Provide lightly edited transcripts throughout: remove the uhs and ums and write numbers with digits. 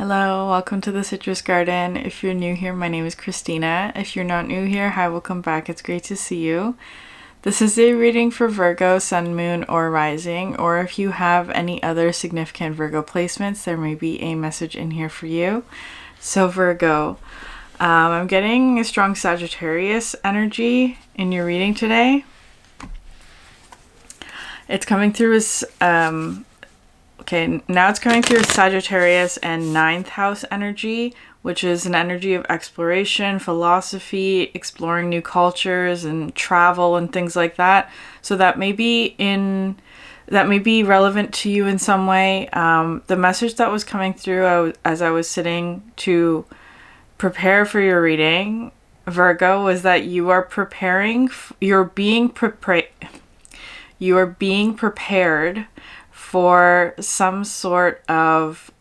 Hello, welcome to the Citrus Garden. If you're new here, my name is Christina. If you're not new here, hi, welcome back. It's great to see you. This is a reading for Virgo, Sun, Moon, or Rising, or if you have any other significant Virgo placements, there may be a message in here for you. So Virgo, I'm getting a strong Sagittarius energy in your reading today. It's coming through as okay, now it's coming through Sagittarius and ninth house energy, which is an energy of exploration, philosophy, exploring new cultures and travel and things like that. So that may be relevant to you in some way. The message that was coming through as I was sitting to prepare for your reading, Virgo, was that you are being prepared for some sort of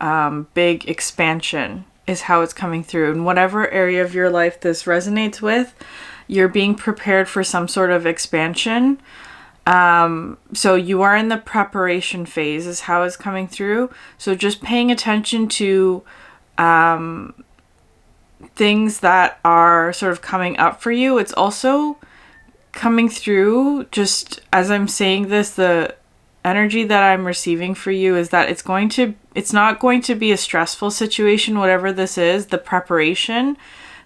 big expansion is how it's coming through. In whatever area of your life this resonates with, you're being prepared for some sort of expansion. So you are in the preparation phase is how it's coming through. So just paying attention to things that are sort of coming up for you. It's also coming through, just as I'm saying this, the energy that I'm receiving for you is that it's not going to be a stressful situation, whatever this is, the preparation.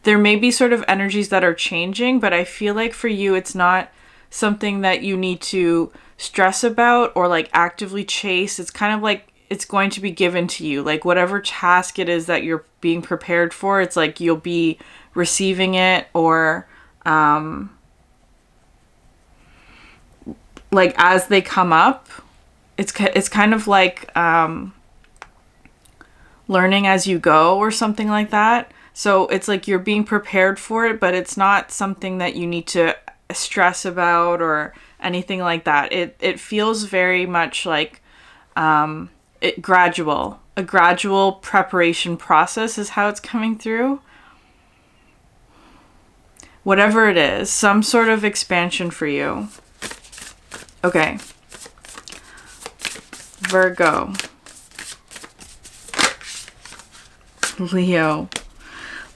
There may be sort of energies that are changing, but I feel like for you, it's not something that you need to stress about or like actively chase. It's kind of like it's going to be given to you. Like whatever task it is that you're being prepared for, it's like you'll be receiving it or like as they come up. It's kind of like learning as you go or something like that. So it's like you're being prepared for it, but it's not something that you need to stress about or anything like that. It feels very much like a gradual preparation process is how it's coming through. Whatever it is, some sort of expansion for you. Okay. Virgo,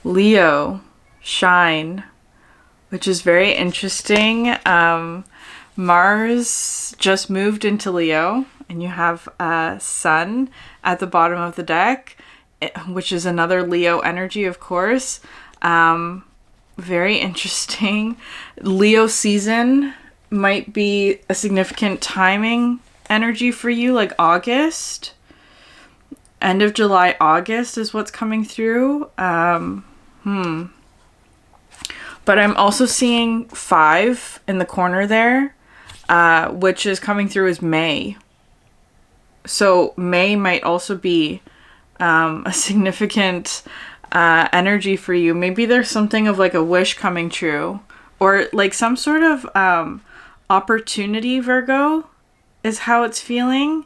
Leo, shine, which is very interesting. Mars just moved into Leo, and you have Sun at the bottom of the deck, which is another Leo energy, of course. Very interesting. Leo season might be a significant timing energy for you, like August, end of July, August is what's coming through. But I'm also seeing 5 in the corner there, which is coming through as May. So May might also be a significant energy for you. Maybe there's something of like a wish coming true or like some sort of opportunity, Virgo, is how it's feeling.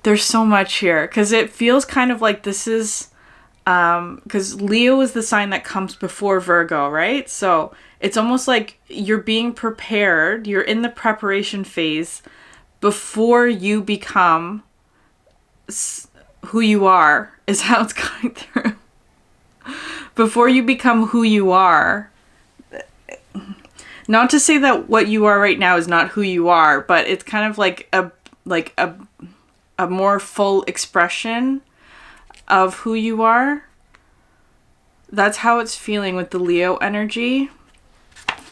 There's so much here because it feels kind of like this is because Leo is the sign that comes before Virgo, right? So it's almost like you're being prepared, you're in the preparation phase before you become who you are, is how it's going through. Before you become who you are. Not to say that what you are right now is not who you are, but it's kind of like a more full expression of who you are. That's how it's feeling with the Leo energy.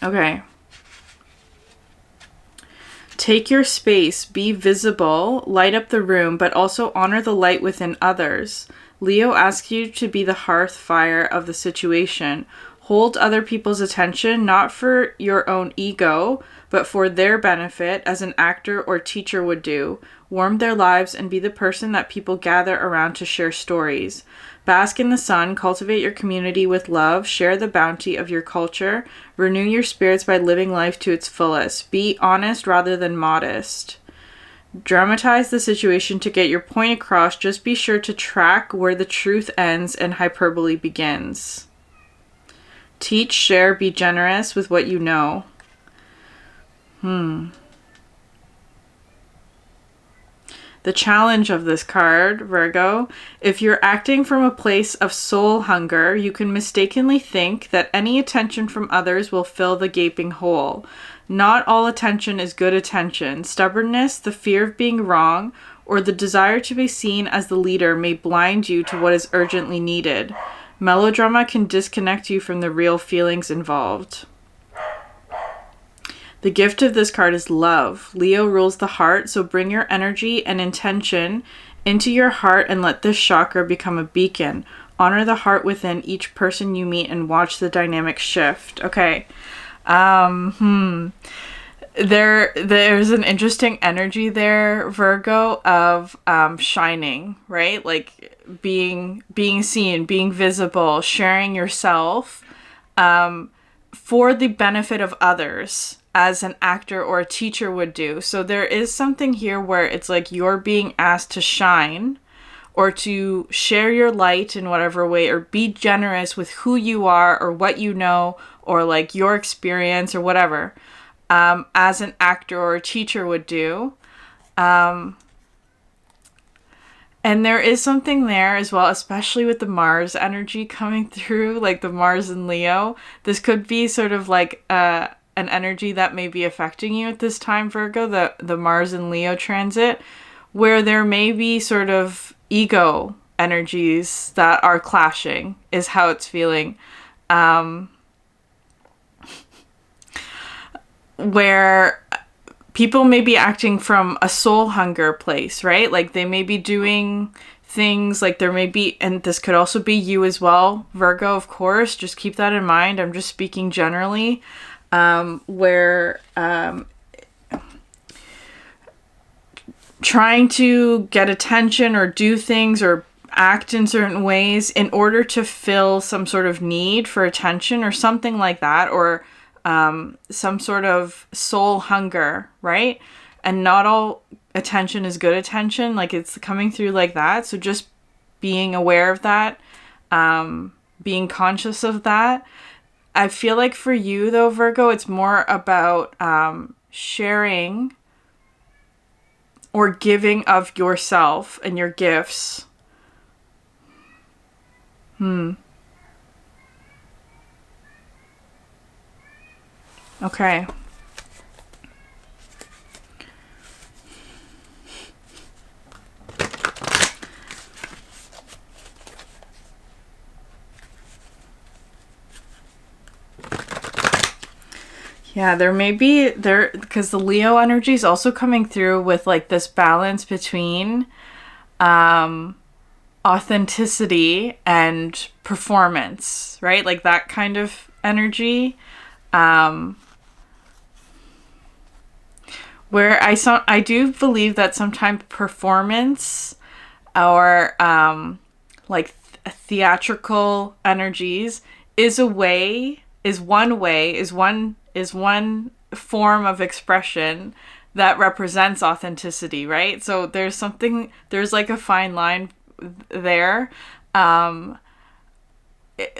Okay. Take your space, be visible, light up the room, but also honor the light within others. Leo asks you to be the hearth fire of the situation. Hold other people's attention, not for your own ego, but for their benefit, as an actor or teacher would do. Warm their lives and be the person that people gather around to share stories. Bask in the sun, cultivate your community with love, share the bounty of your culture, renew your spirits by living life to its fullest. Be honest rather than modest. Dramatize the situation to get your point across. Just be sure to track where the truth ends and hyperbole begins. Teach, share, be generous with what you know. The challenge of this card, Virgo: if you're acting from a place of soul hunger, you can mistakenly think that any attention from others will fill the gaping hole. Not all attention is good attention. Stubbornness, the fear of being wrong, or the desire to be seen as the leader may blind you to what is urgently needed. Melodrama can disconnect you from the real feelings involved. The gift of this card is love. Leo rules the heart, so bring your energy and intention into your heart and let this chakra become a beacon. Honor the heart within each person you meet and watch the dynamic shift. Okay. There's an interesting energy there, Virgo, of shining, right? Like being seen, being visible, sharing yourself for the benefit of others, as an actor or a teacher would do. So there is something here where it's like you're being asked to shine or to share your light in whatever way, or be generous with who you are or what you know, or like your experience or whatever, as an actor or a teacher would do. And there is something there as well, especially with the Mars energy coming through, like the Mars and Leo. This could be sort of like an energy that may be affecting you at this time, Virgo, the Mars and Leo transit, where there may be sort of ego energies that are clashing, is how it's feeling. Where people may be acting from a soul hunger place, right? Like they may be doing things, like there may be, and this could also be you as well, Virgo, of course, just keep that in mind. I'm just speaking generally. Where trying to get attention or do things or act in certain ways in order to fill some sort of need for attention or something like that, or some sort of soul hunger, right? And not all attention is good attention, like it's coming through like that. So just being aware of that, being conscious of that. I feel like for you, though, Virgo, it's more about sharing or giving of yourself and your gifts. Okay. Yeah, there may be there, because the Leo energy is also coming through with like this balance between authenticity and performance, right? Like that kind of energy. Where I do believe that sometimes performance or like theatrical energies is one form of expression that represents authenticity, right? So there's like a fine line there.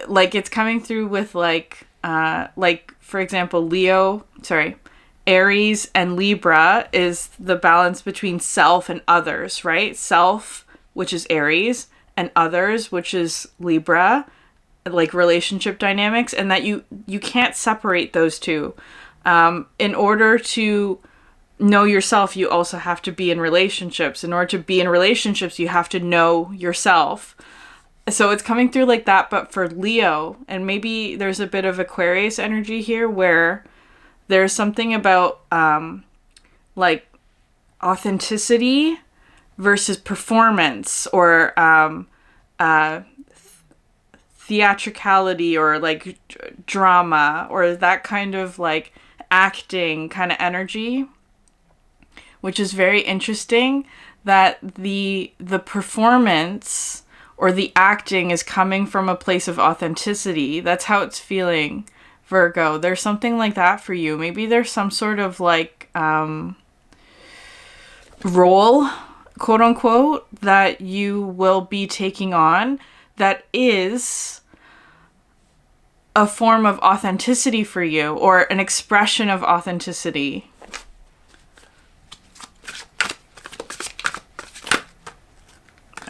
Like it's coming through with like for example, Aries and Libra is the balance between self and others, right? Self, which is Aries, and others, which is Libra, like relationship dynamics, and that you can't separate those two. In order to know yourself, you also have to be in relationships. In order to be in relationships, you have to know yourself. So it's coming through like that, but for Leo, and maybe there's a bit of Aquarius energy here where there's something about like authenticity versus performance, or theatricality, or like drama, or that kind of like acting kind of energy, which is very interesting, that the performance or the acting is coming from a place of authenticity. That's how it's feeling, Virgo. There's something like that for you. Maybe there's some sort of like role, quote unquote, that you will be taking on that is a form of authenticity for you, or an expression of authenticity.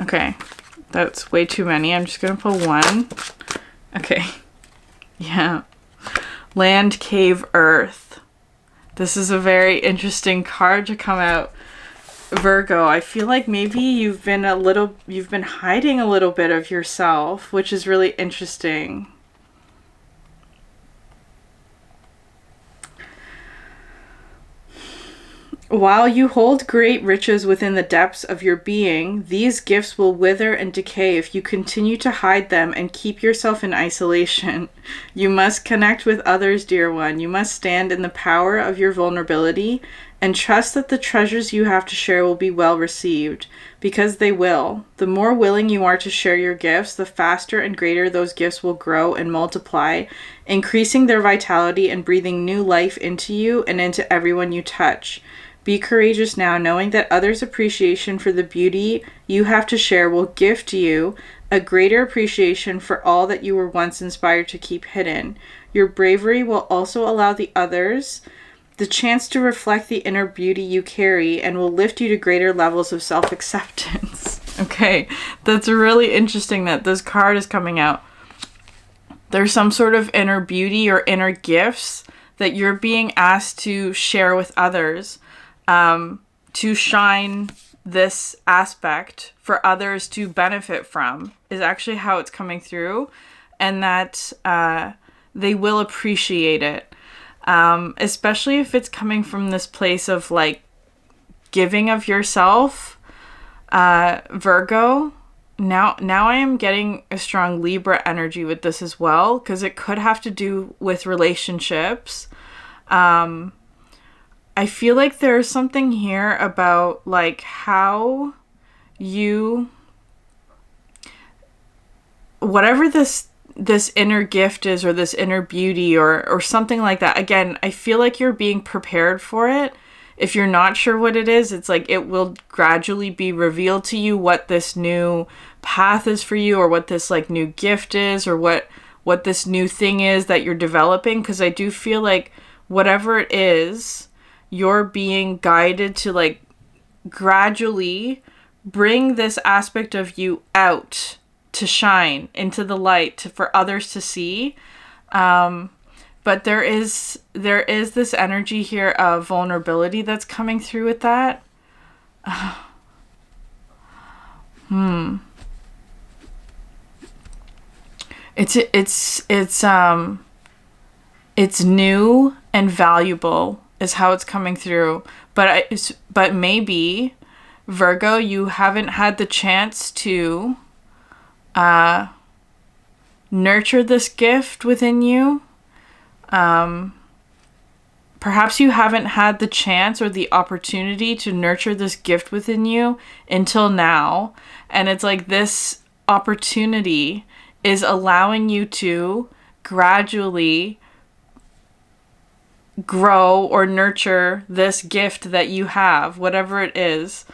Okay, that's way too many. I'm just gonna pull one. Okay, yeah. Land, cave, earth. This is a very interesting card to come out, Virgo. I feel like maybe you've been hiding a little bit of yourself, which is really interesting. While you hold great riches within the depths of your being, these gifts will wither and decay if you continue to hide them and keep yourself in isolation. You must connect with others, dear one. You must stand in the power of your vulnerability and trust that the treasures you have to share will be well received, because they will. The more willing you are to share your gifts, the faster and greater those gifts will grow and multiply, increasing their vitality and breathing new life into you and into everyone you touch. Be courageous now, knowing that others' appreciation for the beauty you have to share will gift you a greater appreciation for all that you were once inspired to keep hidden. Your bravery will also allow the others the chance to reflect the inner beauty you carry and will lift you to greater levels of self-acceptance. Okay, that's really interesting that this card is coming out. There's some sort of inner beauty or inner gifts that you're being asked to share with others. To shine this aspect for others to benefit from is actually how it's coming through, and that they will appreciate it, especially if it's coming from this place of like giving of yourself, Virgo. Now I am getting a strong Libra energy with this as well, because it could have to do with relationships. I feel like there's something here about like how you, whatever this inner gift is, or this inner beauty, or something like that. Again, I feel like you're being prepared for it. If you're not sure what it is, it's like it will gradually be revealed to you what this new path is for you, or what this like new gift is, or what this new thing is that you're developing. Because I do feel like whatever it is, you're being guided to like gradually bring this aspect of you out to shine into the light for others to see. But there is this energy here of vulnerability that's coming through with that. It's new and valuable is how it's coming through. But maybe, Virgo, you haven't had the chance to nurture this gift within you. Perhaps you haven't had the chance or the opportunity to nurture this gift within you until now. And it's like this opportunity is allowing you to gradually grow or nurture this gift that you have, whatever it is.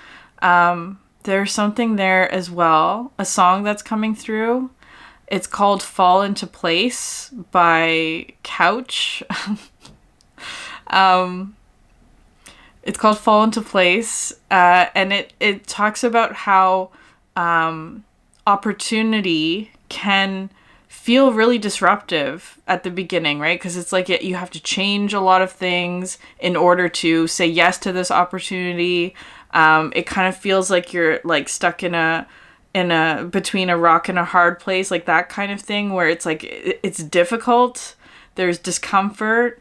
There's something there as well. A song that's coming through. It's called Fall Into Place by Couch. It's called Fall Into Place. And it talks about how opportunity can feel really disruptive at the beginning, right? Because it's like you have to change a lot of things in order to say yes to this opportunity. It kind of feels like you're like stuck in a between a rock and a hard place, like that kind of thing, where it's like it's difficult. There's discomfort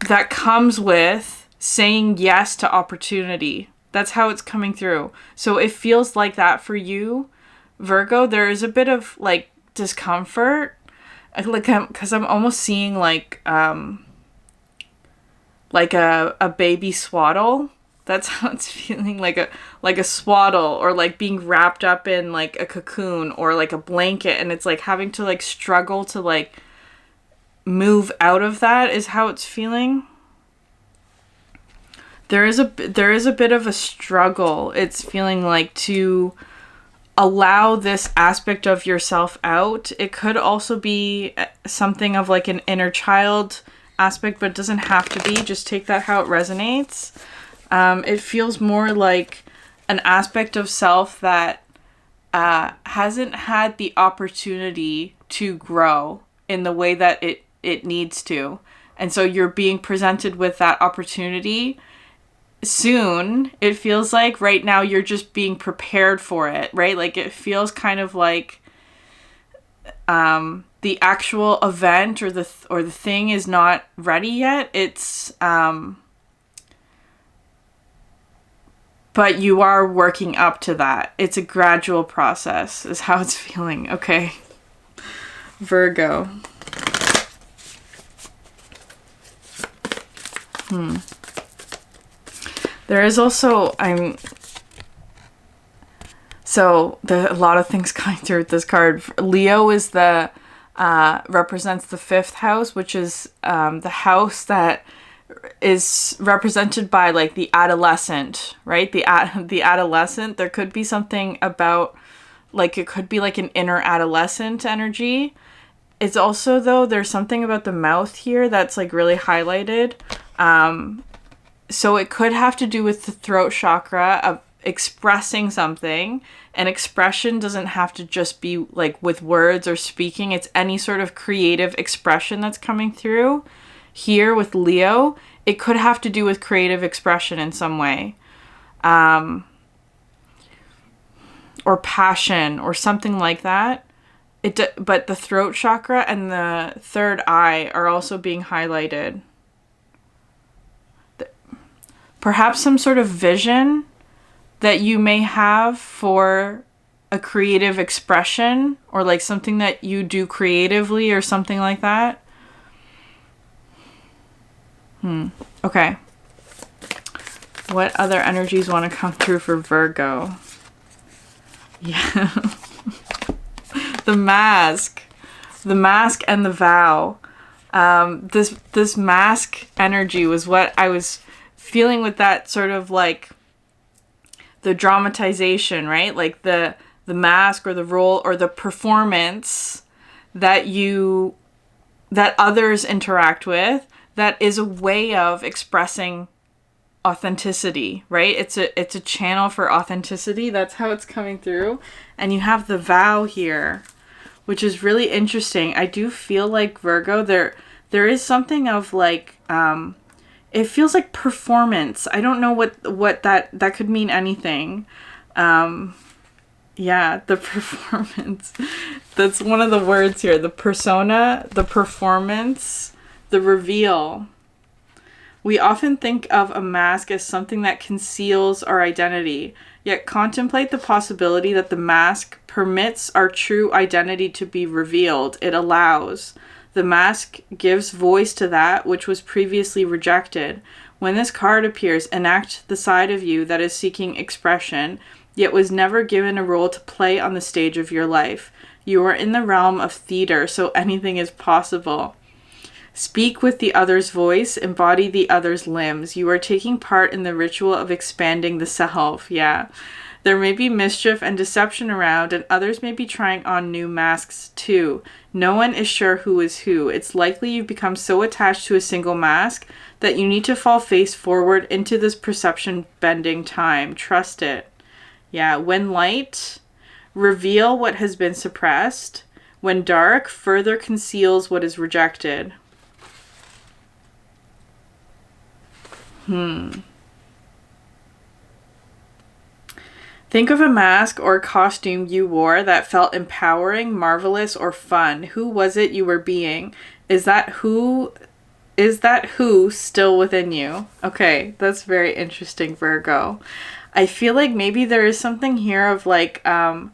that comes with saying yes to opportunity. That's how it's coming through. So it feels like that for you, Virgo. There is a bit of like discomfort, like because I'm almost seeing like a baby swaddle. That's how it's feeling, like a swaddle, or like being wrapped up in like a cocoon or like a blanket, and it's like having to like struggle to like move out of that is how it's feeling. There is a bit of a struggle. It's feeling like to allow this aspect of yourself out. It could also be something of like an inner child aspect, but it doesn't have to be. Just take that how it resonates. It feels more like an aspect of self that hasn't had the opportunity to grow in the way that it needs to. And so you're being presented with that opportunity soon. It feels like right now you're just being prepared for it, right? Like it feels kind of like the actual event or the thing is not ready yet. It's but you are working up to that. It's a gradual process is how it's feeling. Okay. Virgo. There is also, a lot of things going through with this card. Leo is represents the 5th house, which is the house that is represented by like the adolescent, right? The adolescent. There could be something about, like, it could be like an inner adolescent energy. It's also, though, there's something about the mouth here that's like really highlighted. So it could have to do with the throat chakra of expressing something. And expression doesn't have to just be like with words or speaking. It's any sort of creative expression that's coming through. Here with Leo, it could have to do with creative expression in some way. Or passion or something like that. But the throat chakra and the third eye are also being highlighted. Perhaps some sort of vision that you may have for a creative expression or like something that you do creatively or something like that. Okay. What other energies want to come through for Virgo? Yeah. The mask. The mask and the vow. This mask energy was what I was feeling with that sort of like the dramatization, right? Like the mask or the role or the performance that others interact with, that is a way of expressing authenticity, right? It's a channel for authenticity. That's how it's coming through. And you have the vow here, which is really interesting. I do feel like Virgo, there is something of like, it feels like performance. I don't know what that could mean anything. Yeah, the performance. That's one of the words here. The persona, the performance, the reveal. We often think of a mask as something that conceals our identity, yet contemplate the possibility that the mask permits our true identity to be revealed. It allows. The mask gives voice to that which was previously rejected. When this card appears, enact the side of you that is seeking expression, yet was never given a role to play on the stage of your life. You are in the realm of theater, so anything is possible. Speak with the other's voice, embody the other's limbs. You are taking part in the ritual of expanding the self. Yeah. There may be mischief and deception around, and others may be trying on new masks too. No one is sure who is who. It's likely you've become so attached to a single mask that you need to fall face forward into this perception-bending time. Trust it. Yeah. When light, reveal what has been suppressed. When dark, further conceals what is rejected. Think of a mask or costume you wore that felt empowering, marvelous, or fun. Who was it you were being? Is that who still within you? Okay, that's very interesting, Virgo. I feel like maybe there is something here of like, I'm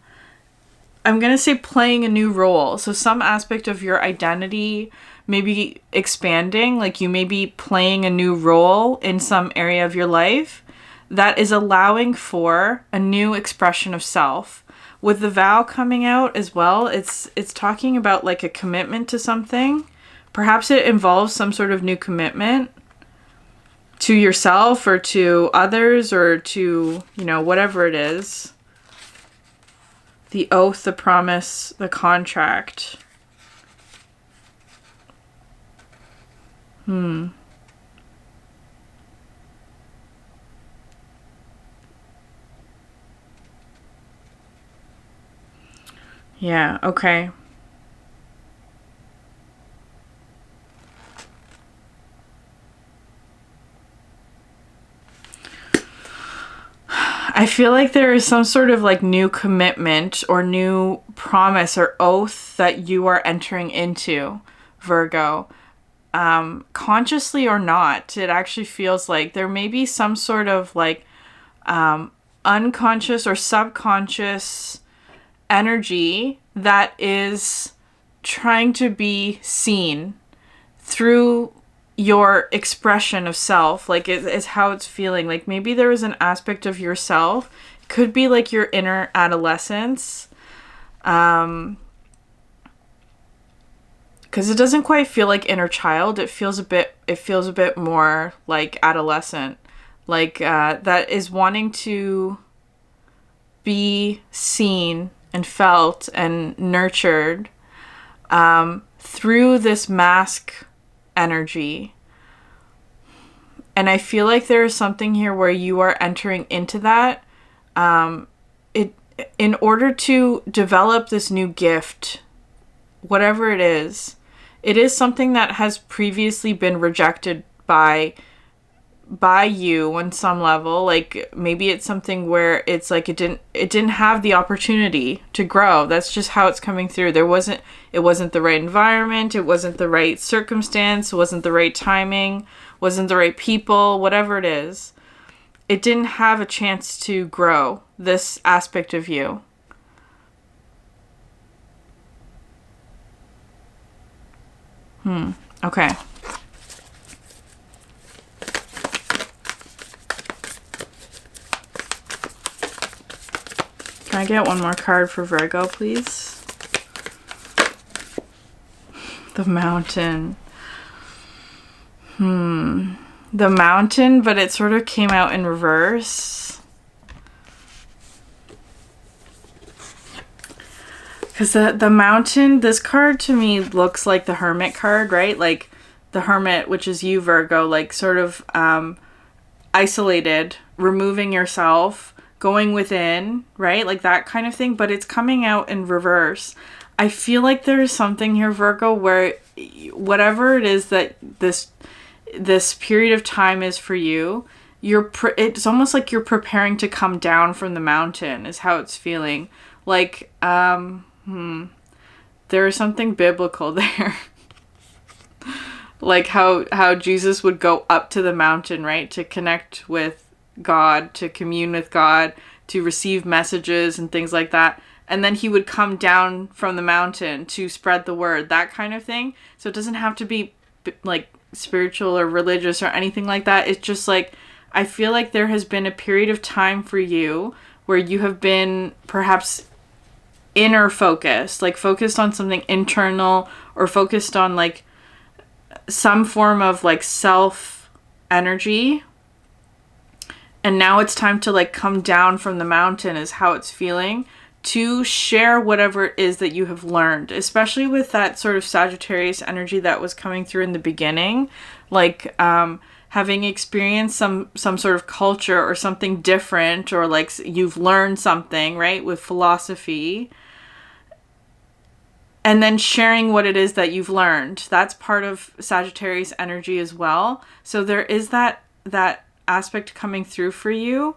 going to say playing a new role. So some aspect of your identity maybe expanding, like you may be playing a new role in some area of your life that is allowing for a new expression of self. With the vow coming out as well, it's talking about like a commitment to something. Perhaps it involves some sort of new commitment to yourself or to others or to, whatever it is. The oath, the promise, the contract. Yeah, okay. I feel like there is some sort of like new commitment or new promise or oath that you are entering into, Virgo. Consciously or not, it actually feels like there may be some sort of like unconscious or subconscious energy that is trying to be seen through your expression of self, like is how it's feeling. Like maybe there is an aspect of yourself, could be like your inner adolescence, because it doesn't quite feel like inner child. It feels a bit more like adolescent, like that is wanting to be seen and felt and nurtured through this mask energy. And I feel like there is something here where you are entering into that in order to develop this new gift, whatever it is something that has previously been rejected by you on some level. Like maybe it's something where it's like it didn't have the opportunity to grow. That's just how it's coming through. It wasn't the right environment, it wasn't the right circumstance, it wasn't the right timing, wasn't the right people, whatever it is. It didn't have a chance to grow this aspect of you. Okay. Can I get one more card for Virgo, please? The Mountain. The Mountain, but it sort of came out in reverse. Because the Mountain, this card to me looks like the Hermit card, right? Like the Hermit, which is you, Virgo, like sort of isolated, removing yourself, going within, right? Like that kind of thing, but it's coming out in reverse. I feel like there's something here, Virgo, where whatever it is that this period of time is for you, it's almost like you're preparing to come down from the mountain is how it's feeling. Like, there is something biblical there. Like how Jesus would go up to the mountain, right? To connect with God, to commune with God, to receive messages and things like that. And then he would come down from the mountain to spread the word, that kind of thing. So it doesn't have to be like spiritual or religious or anything like that. It's just like, I feel like there has been a period of time for you where you have been perhaps inner focused, like focused on something internal or focused on like some form of like self energy. And now it's time to like come down from the mountain is how it's feeling, to share whatever it is that you have learned, especially with that sort of Sagittarius energy that was coming through in the beginning, like having experienced some sort of culture or something different, or like you've learned something, right, with philosophy, and then sharing what it is that you've learned. That's part of Sagittarius energy as well. So there is that aspect coming through for you.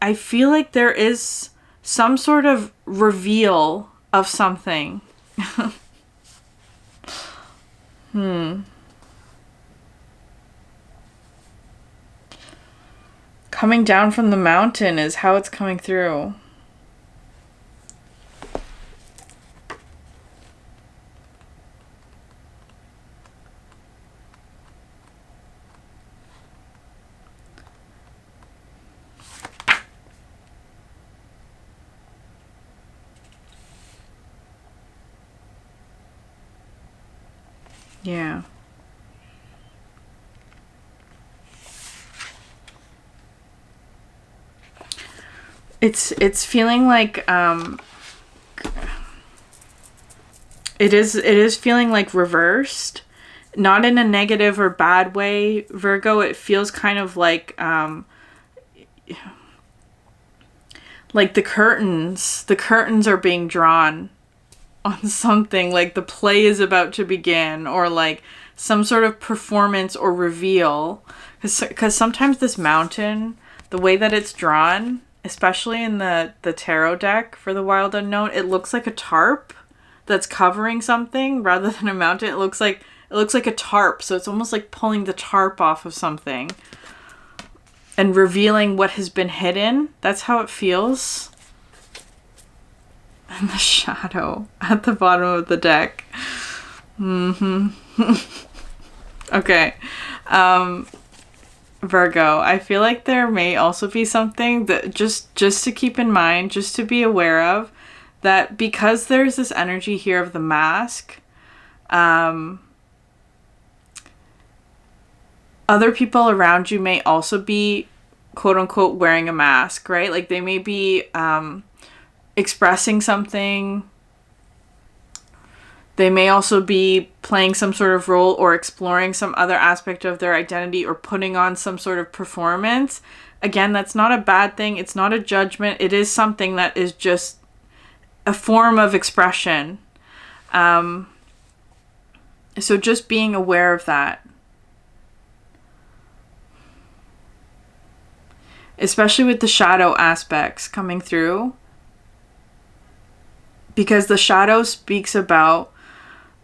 I feel like there is some sort of reveal of something. Coming down from the mountain is how it's coming through. Yeah. It's feeling like it is feeling like reversed, not in a negative or bad way, Virgo. It feels kind of like the curtains are being drawn on something, like the play is about to begin, or like some sort of performance or reveal. Because sometimes this mountain, the way that it's drawn, especially in the tarot deck for the Wild Unknown, it looks like a tarp that's covering something rather than a mountain. It looks like a tarp, so it's almost like pulling the tarp off of something and revealing what has been hidden. That's how it feels. And the shadow at the bottom of the deck. Okay. Virgo, I feel like there may also be something that just to keep in mind, just to be aware of, that because there's this energy here of the mask, other people around you may also be quote unquote wearing a mask, right? Like they may be expressing something. They may also be playing some sort of role or exploring some other aspect of their identity or putting on some sort of performance. Again, that's not a bad thing. It's not a judgment. It is something that is just a form of expression. So just being aware of that. Especially with the shadow aspects coming through. Because the shadow speaks about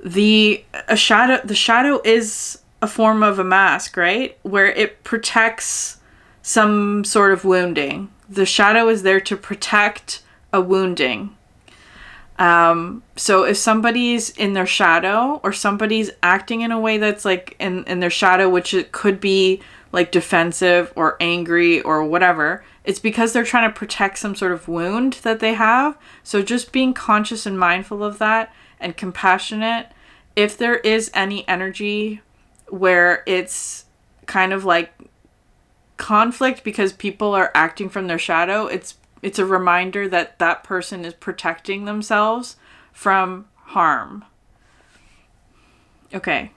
the shadow is a form of a mask, right? Where it protects some sort of wounding. The shadow is there to protect a wounding. So if somebody's in their shadow, or somebody's acting in a way that's like in their shadow, which it could be like defensive or angry or whatever, it's because they're trying to protect some sort of wound that they have. So just being conscious and mindful of that and compassionate. If there is any energy where it's kind of like conflict because people are acting from their shadow, it's a reminder that that person is protecting themselves from harm. Okay.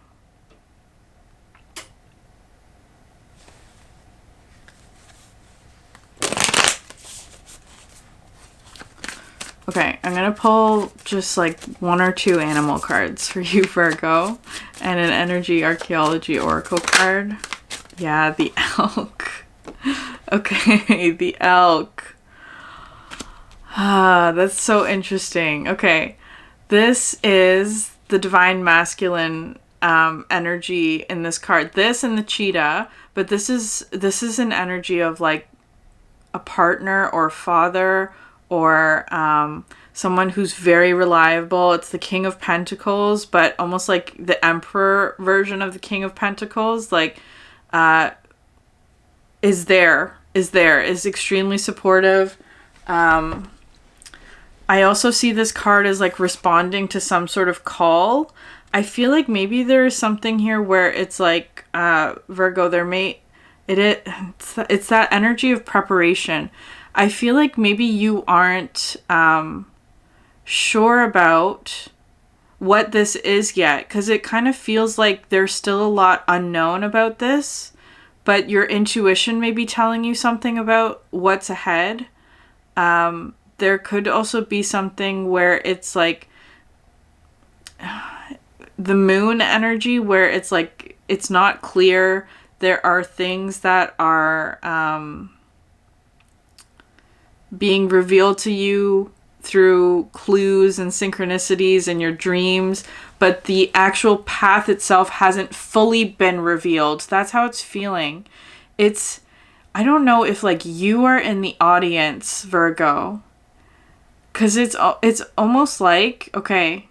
Okay, I'm going to pull just like 1 or 2 animal cards for you, Virgo, and an energy archaeology oracle card. Yeah, the elk. Okay, the elk. Ah, that's so interesting. Okay, this is the divine masculine energy in this card. This and the cheetah, but this is an energy of like a partner or father, or someone who's very reliable. It's the King of Pentacles, but almost like the Emperor version of the King of Pentacles, like is extremely supportive. I also see this card as like responding to some sort of call. I feel like maybe there is something here where it's like Virgo, it's that energy of preparation. I feel like maybe you aren't sure about what this is yet, because it kind of feels like there's still a lot unknown about this, but your intuition may be telling you something about what's ahead. There could also be something where it's like the moon energy, where it's like it's not clear. There are things that are being revealed to you through clues and synchronicities in your dreams, but the actual path itself hasn't fully been revealed. That's how it's feeling. I don't know if like you are in the audience, Virgo, because it's almost like, okay,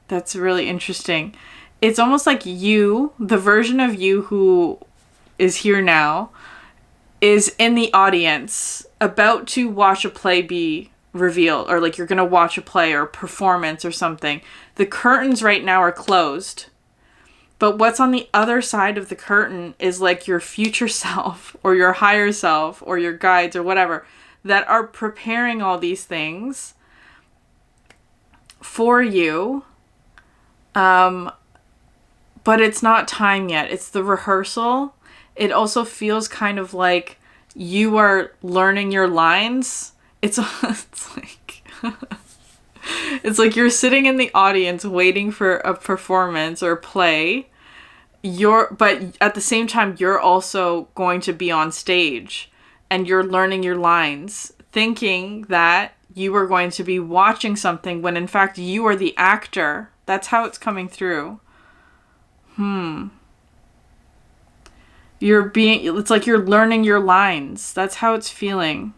that's really interesting. It's almost like you, the version of you who is here now, is in the audience about to watch a play be revealed, or like you're gonna watch a play or a performance or something. The curtains right now are closed, but what's on the other side of the curtain is like your future self or your higher self or your guides or whatever that are preparing all these things for you. But it's not time yet. It's the rehearsal. It also feels kind of like you are learning your lines. It's like It's like you're sitting in the audience waiting for a performance or play. But at the same time, you're also going to be on stage and you're learning your lines, thinking that you are going to be watching something when in fact you are the actor. That's how it's coming through. It's like you're learning your lines. That's how it's feeling.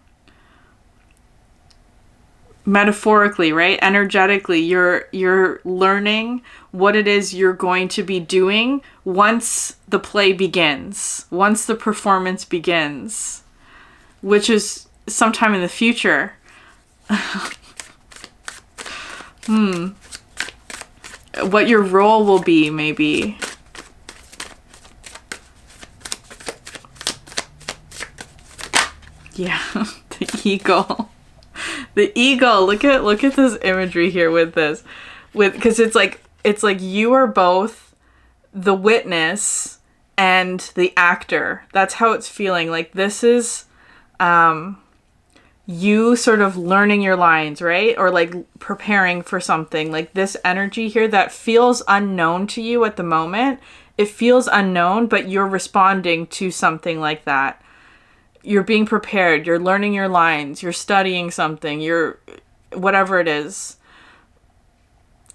Metaphorically, right? Energetically, you're learning what it is you're going to be doing once the play begins, once the performance begins, which is sometime in the future. What your role will be, maybe. Yeah, the eagle. The eagle. Look at this imagery here with this. Because it's like you are both the witness and the actor. That's how it's feeling. Like this is you sort of learning your lines, right? Or like preparing for something. Like this energy here that feels unknown to you at the moment. It feels unknown, but you're responding to something like that. You're being prepared. You're learning your lines. You're studying something. You're whatever it is.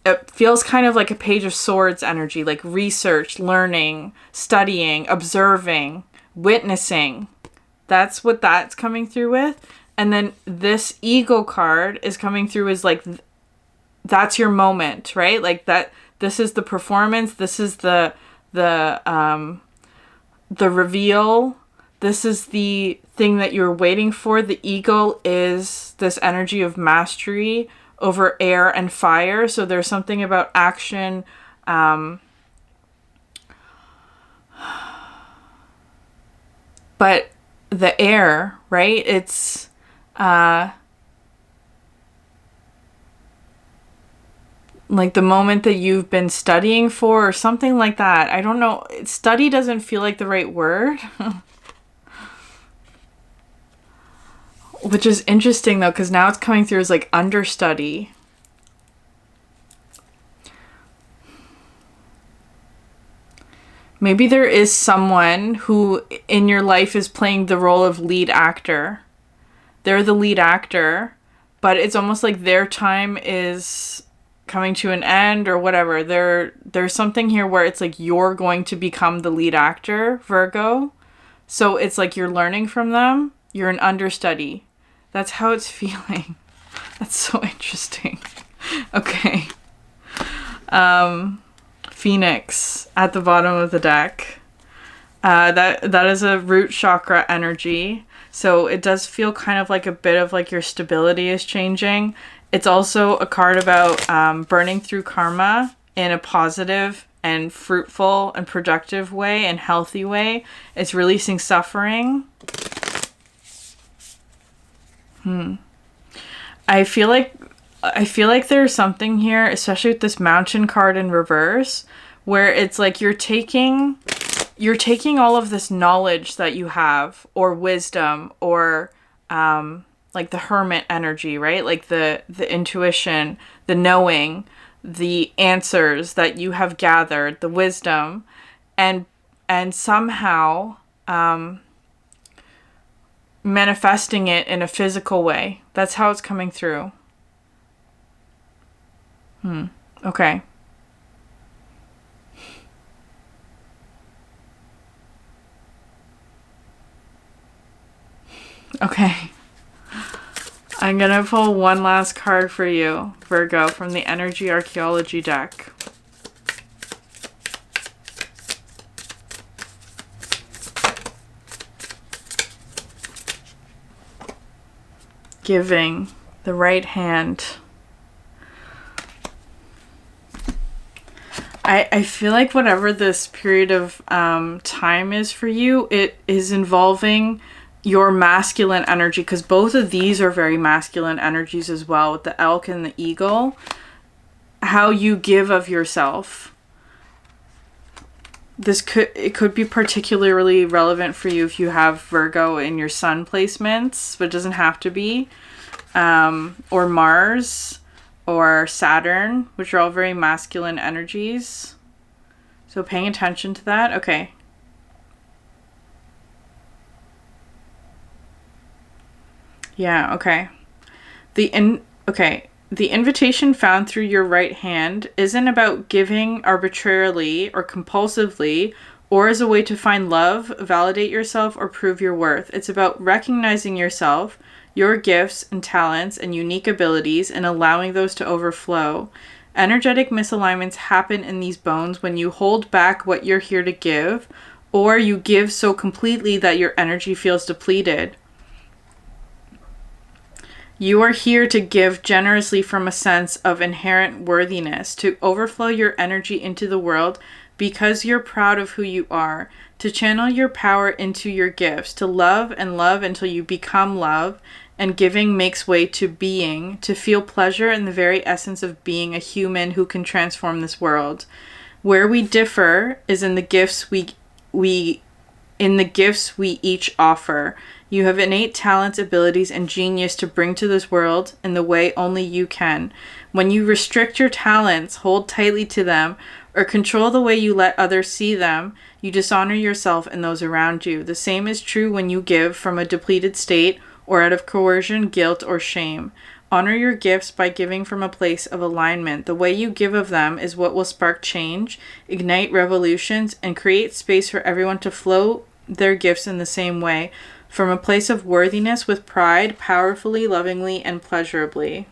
It feels kind of like a Page of Swords energy, like research, learning, studying, observing, witnessing. That's what that's coming through with. And then this Eagle card is coming through as like, that's your moment, right? Like that, this is the performance. This is the reveal. This is the thing that you're waiting for. The eagle is this energy of mastery over air and fire. So there's something about action. But the air, right? It's like the moment that you've been studying for or something like that. I don't know. Study doesn't feel like the right word. Which is interesting though, because now it's coming through as like understudy. Maybe there is someone who in your life is playing the role of lead actor. They're the lead actor, but it's almost like their time is coming to an end or whatever. There's something here where it's like you're going to become the lead actor, Virgo. So it's like you're learning from them. You're an understudy. That's how it's feeling. That's so interesting. Okay. Phoenix at the bottom of the deck. That is a root chakra energy. So it does feel kind of like a bit of like your stability is changing. It's also a card about burning through karma in a positive and fruitful and productive way and healthy way. It's releasing suffering. I feel like there's something here, especially with this mountain card in reverse, where it's like you're taking all of this knowledge that you have, or wisdom, or like the hermit energy, right? Like the intuition, the knowing, the answers that you have gathered, the wisdom, and somehow manifesting it in a physical way. That's how it's coming through. Okay. Okay. I'm gonna pull one last card for you, Virgo, from the Energy Archaeology deck. Giving, the right hand. I feel like whatever this period of time is for you, it is involving your masculine energy, because both of these are very masculine energies as well, with the elk and the eagle. How you give of yourself. It could be particularly relevant for you if you have Virgo in your sun placements, but it doesn't have to be. Or Mars. or Saturn, which are all very masculine energies. So paying attention to that. Okay. Yeah, okay. The invitation found through your right hand isn't about giving arbitrarily or compulsively or as a way to find love, validate yourself, or prove your worth. It's about recognizing yourself, your gifts and talents and unique abilities, and allowing those to overflow. Energetic misalignments happen in these bones when you hold back what you're here to give, or you give so completely that your energy feels depleted. You are here to give generously from a sense of inherent worthiness, to overflow your energy into the world because you're proud of who you are, to channel your power into your gifts, to love and love until you become love, and giving makes way to being, to feel pleasure in the very essence of being a human who can transform this world. Where we differ is in the gifts we each offer. You have innate talents, abilities, and genius to bring to this world in the way only you can. When you restrict your talents, hold tightly to them, or control the way you let others see them, you dishonor yourself and those around you. The same is true when you give from a depleted state or out of coercion, guilt, or shame. Honor your gifts by giving from a place of alignment. The way you give of them is what will spark change, ignite revolutions, and create space for everyone to flow their gifts in the same way, from a place of worthiness with pride, powerfully, lovingly, and pleasurably.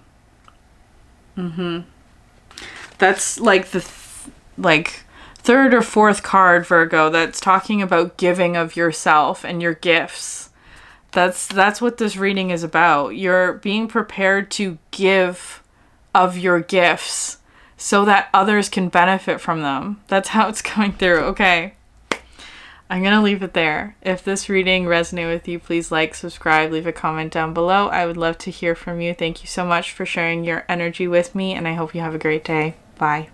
That's like the third or fourth card, Virgo, that's talking about giving of yourself and your gifts. That's what this reading is about. You're being prepared to give of your gifts so that others can benefit from them. That's how it's going through. Okay. I'm going to leave it there. If this reading resonated with you, please like, subscribe, leave a comment down below. I would love to hear from you. Thank you so much for sharing your energy with me, and I hope you have a great day. Bye.